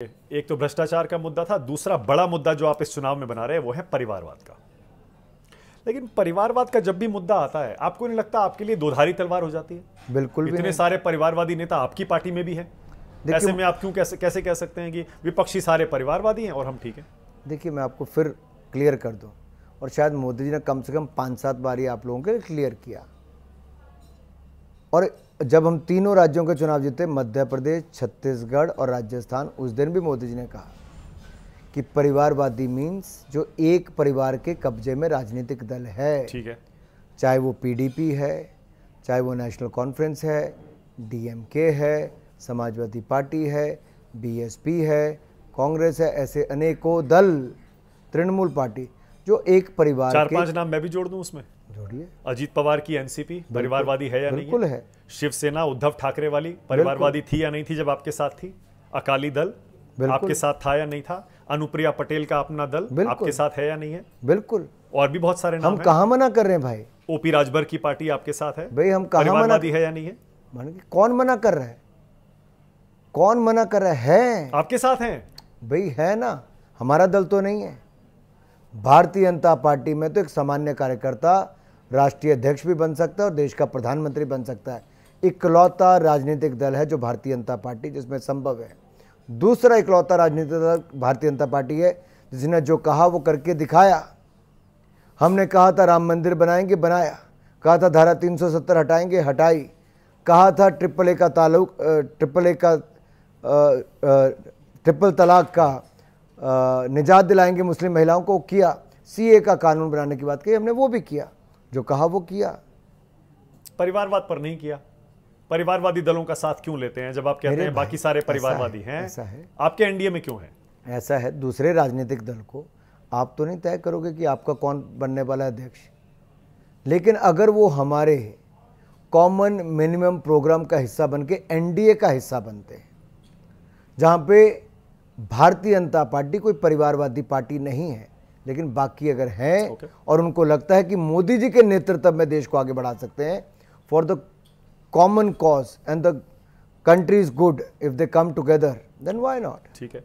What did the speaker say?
एक तो भ्रष्टाचार का मुद्दा था, दूसरा बड़ा मुद्दा जो आप इस चुनाव में बना रहे हैं वो है परिवारवाद का। लेकिन परिवारवाद का जब भी मुद्दा आता है, आपको नहीं लगता आपके लिए दोधारी तलवार हो जाती है? बिल्कुल भी इतने नहीं। सारे परिवारवादी नेता आपकी पार्टी में भी हैं, ऐसे में आप क्यों कैसे कह सकते हैं कि विपक्षी सारे परिवारवादी हैं और हम ठीक हैं? देखिए, मैं आपको फिर क्लियर कर दूं, और शायद मोदी जी ने कम से कम 5-7 बार ये आप लोगों के लिए क्लियर किया। और जब हम तीनों राज्यों के चुनाव जीते, मध्य प्रदेश, छत्तीसगढ़ और राजस्थान, उस दिन भी मोदी जी ने कहा कि परिवारवादी मीन्स जो एक परिवार के कब्जे में राजनीतिक दल है, ठीक है, चाहे वो पीडीपी है, चाहे वो नेशनल कॉन्फ्रेंस है, डीएमके है, समाजवादी पार्टी है, बीएसपी है, कांग्रेस है, ऐसे अनेकों दल, तृणमूल पार्टी, जो एक परिवार के 4-5 नाम मैं भी जोड़ दूं उसमें। जोड़िए। अजीत पवार की एनसीपी परिवारवादी है या नहीं? बिल्कुल है। शिवसेना उद्धव ठाकरे वाली परिवारवादी थी या नहीं थी जब आपके साथ थी? अकाली दल आपके साथ था या नहीं था? अनुप्रिया पटेल का अपना दल आपके साथ है या नहीं है? बिल्कुल। और भी बहुत सारे नाम हम कहाँ मना कर रहे हैं भाई? ओपी राजभर की पार्टी आपके साथ है भाई, हम कहाँ परिवारवादी है या नहीं है? कौन मना कर रहा है? कौन मना कर रहा है? आपके साथ हैं भाई, है ना। हमारा दल तो नहीं है। भारतीय जनता पार्टी में तो एक सामान्य कार्यकर्ता राष्ट्रीय अध्यक्ष भी बन सकता है और देश का प्रधानमंत्री बन सकता है। इकलौता राजनीतिक दल है जो भारतीय जनता पार्टी, जिसमें संभव है। दूसरा इकलौता राजनीतिक दल भारतीय जनता पार्टी है जिसने जो कहा वो करके दिखाया। हमने कहा था राम मंदिर बनाएंगे, बनाया। कहा था धारा 370 हटाएंगे, हटाई। कहा था ट्रिपल तलाक का निजात दिलाएंगे मुस्लिम महिलाओं को, किया। सीए का कानून बनाने की बात कही हमने, वो भी किया। जो कहा वो किया। परिवारवाद पर नहीं किया। परिवारवादी दलों का साथ क्यों लेते हैं जब आप कहते हैं बाकी सारे परिवारवादी हैं? ऐसा है। आपके एनडीए में क्यों है? ऐसा है, दूसरे राजनीतिक दल को आप तो नहीं तय करोगे कि आपका कौन बनने वाला है अध्यक्ष, लेकिन अगर वो हमारे कॉमन मिनिमम प्रोग्राम का हिस्सा बन के एनडीए का हिस्सा बनते हैं, जहाँ पे भारतीय जनता पार्टी कोई परिवारवादी पार्टी नहीं है, लेकिन बाकी अगर हैं और उनको लगता है कि मोदी जी के नेतृत्व में देश को आगे बढ़ा सकते हैं for the common cause and the country is good, if they come together, then why not? ठीक है।